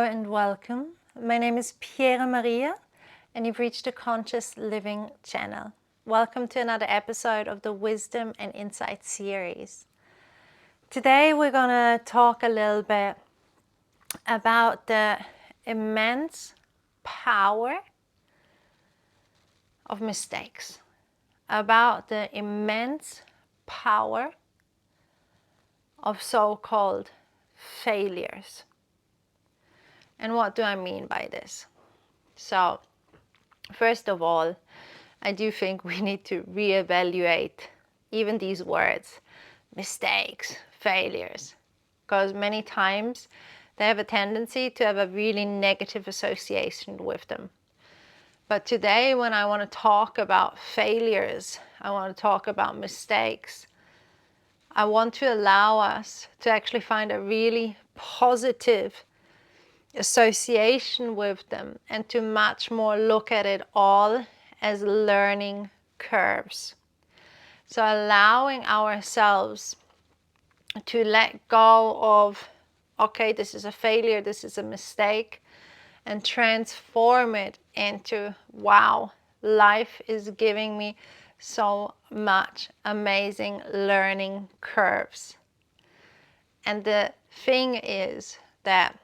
and welcome. My name is Piera Maria and you've reached the Conscious Living channel. Welcome to another episode of the Wisdom and Insight series. Today we're going to talk a little bit about the immense power of mistakes, about the immense power of so-called failures. And what do I mean by this? So, first of all, I do think we need to reevaluate even these words, mistakes, failures, because many times they have a tendency to have a really negative association with them. But today, when I want to talk about failures, I want to talk about mistakes, I want to allow us to actually find a really positive association with them and to much more look at it all as learning curves. So allowing ourselves to let go of, okay, this is a failure, this is a mistake, and transform it into, wow, life is giving me so much amazing learning curves. And the thing is that,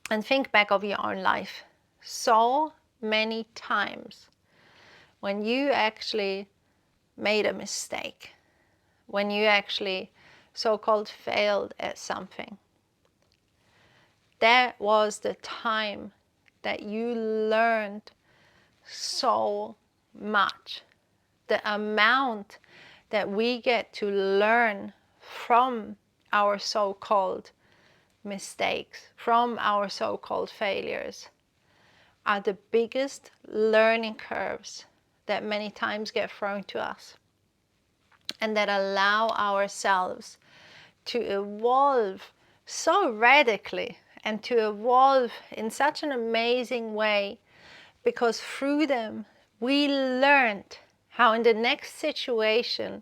and think back of your own life, so many times when you actually made a mistake, when you actually so-called failed at something, that was the time that you learned so much. The amount that we get to learn from our so-called mistakes, from our so-called failures, are the biggest learning curves that many times get thrown to us, and that allow ourselves to evolve so radically and to evolve in such an amazing way, because through them we learned how in the next situation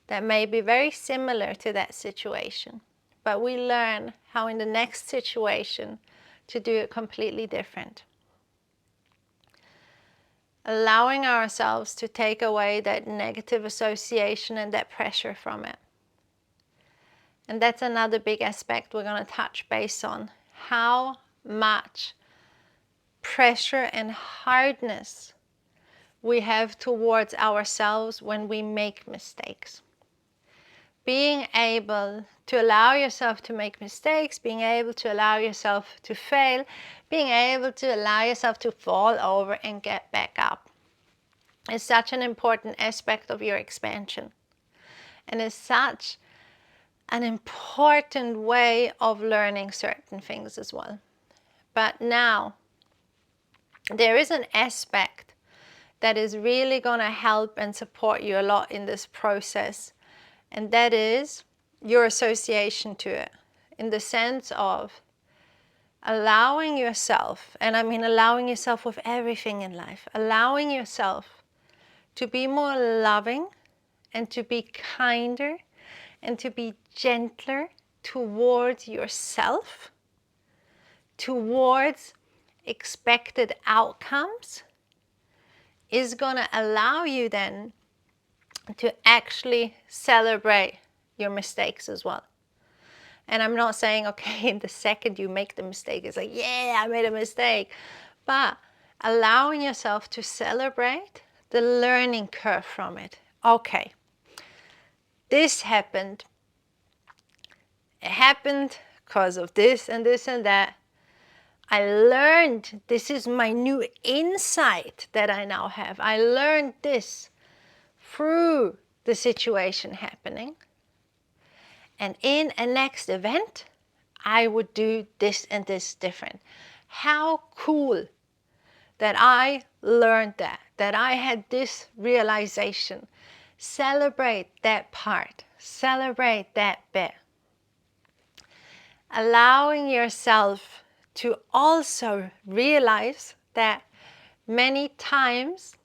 that may be very similar to that situation, but we learn how in the next situation to do it completely different. Allowing ourselves to take away that negative association and that pressure from it. And that's another big aspect we're going to touch base on. How much pressure and hardness we have towards ourselves when we make mistakes. Being able to allow yourself to make mistakes, being able to allow yourself to fail, being able to allow yourself to fall over and get back up is such an important aspect of your expansion. And is such an important way of learning certain things as well. But now, there is an aspect that is really going to help and support you a lot in this process. And that is your association to it, in the sense of allowing yourself, and I mean allowing yourself with everything in life, allowing yourself to be more loving and to be kinder and to be gentler towards yourself, towards expected outcomes, is going to allow you then to actually celebrate your mistakes as well. And I'm not saying, okay, in the second you make the mistake, it's like, yeah, I made a mistake. But allowing yourself to celebrate the learning curve from it. Okay, this happened. It happened because of this and this and that. I learned, this is my new insight that I now have. I learned this through the situation happening. And in a next event, I would do this and this different. How cool that I learned that I had this realization. Celebrate that part. Celebrate that bit. Allowing yourself to also realize that many times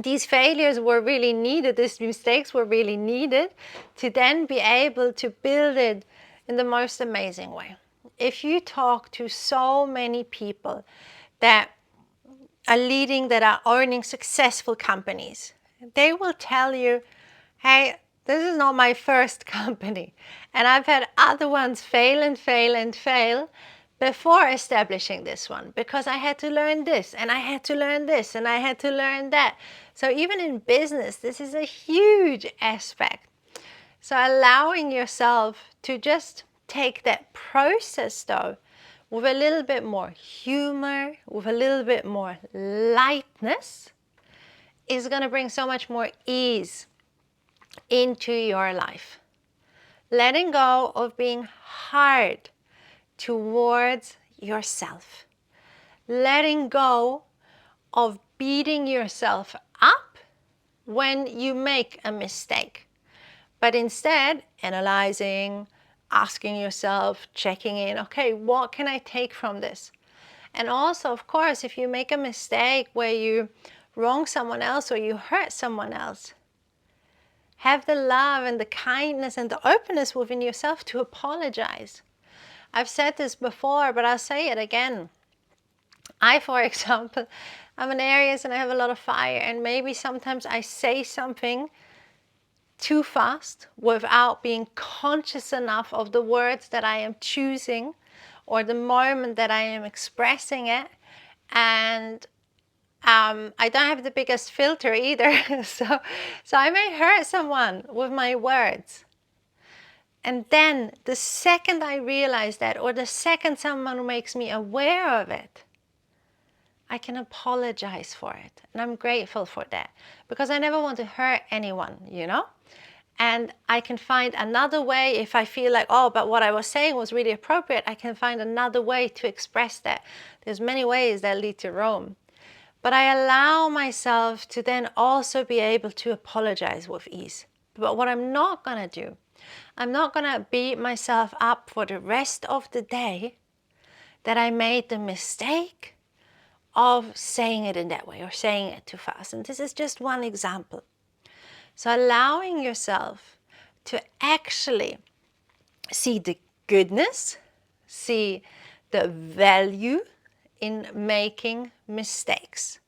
these failures were really needed, these mistakes were really needed to then be able to build it in the most amazing way. if you talk to so many people that are leading, that are owning successful companies, they will tell you, hey, this is not my first company. And I've had other ones fail and fail and fail before establishing this one, because I had to learn this and I had to learn this and I had to learn that. So even in business, this is a huge aspect. So allowing yourself to just take that process though with a little bit more humor, with a little bit more lightness, is going to bring so much more ease into your life. Letting go of being hard towards yourself. Letting go of beating yourself up when you make a mistake. But instead, analyzing, asking yourself, checking in, okay, what can I take from this? And also, of course, if you make a mistake where you wrong someone else or you hurt someone else, have the love and the kindness and the openness within yourself to apologize. I've said this before, but I'll say it again. I, for example, I'm in Aries and I have a lot of fire, and maybe sometimes I say something too fast without being conscious enough of the words that I am choosing or the moment that I am expressing it. And I don't have the biggest filter either. so I may hurt someone with my words. And then the second I realize that, or the second someone makes me aware of it, I can apologize for it. And I'm grateful for that, because I never want to hurt anyone, you know? And I can find another way if I feel like, oh, but what I was saying was really appropriate. I can find another way to express that. There's many ways that lead to Rome. But I allow myself to then also be able to apologize with ease. But what I'm not going to do, I'm not going to beat myself up for the rest of the day that I made the mistake of saying it in that way or saying it too fast. And this is just one example. So allowing yourself to actually see the goodness, see the value in making mistakes.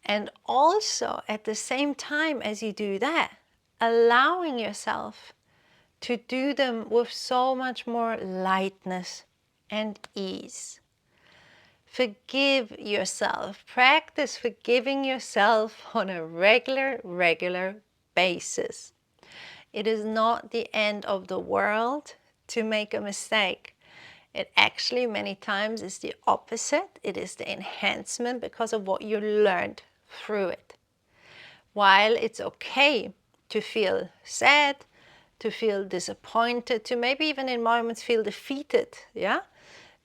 And also at the same time as you do that, allowing yourself to do them with so much more lightness and ease. Forgive yourself. Practice forgiving yourself on a regular basis. It is not the end of the world to make a mistake. It actually many times is the opposite. It is the enhancement because of what you learned through it. While it's okay to feel sad, to feel disappointed, to maybe even in moments feel defeated, yeah?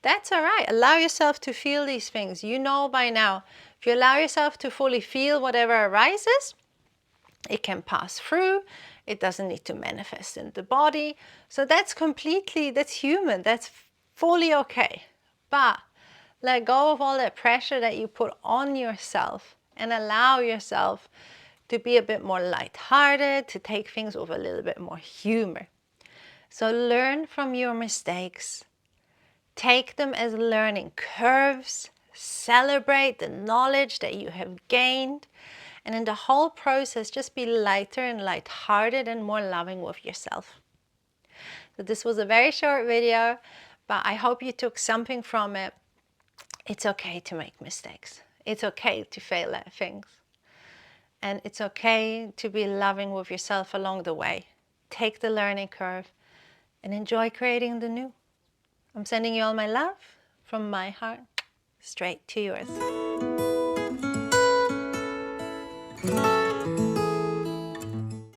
That's all right. Allow yourself to feel these things. You know by now, if you allow yourself to fully feel whatever arises, it can pass through. It doesn't need to manifest in the body. So that's human. That's fully okay. But let go of all that pressure that you put on yourself and allow yourself to be a bit more lighthearted, to take things with a little bit more humor. So learn from your mistakes. Take them as learning curves. Celebrate the knowledge that you have gained. And in the whole process, just be lighter and lighthearted and more loving with yourself. So this was a very short video, but I hope you took something from it. It's okay to make mistakes. It's okay to fail at things. And it's okay to be loving with yourself along the way. Take the learning curve and enjoy creating the new. I'm sending you all my love from my heart straight to yours.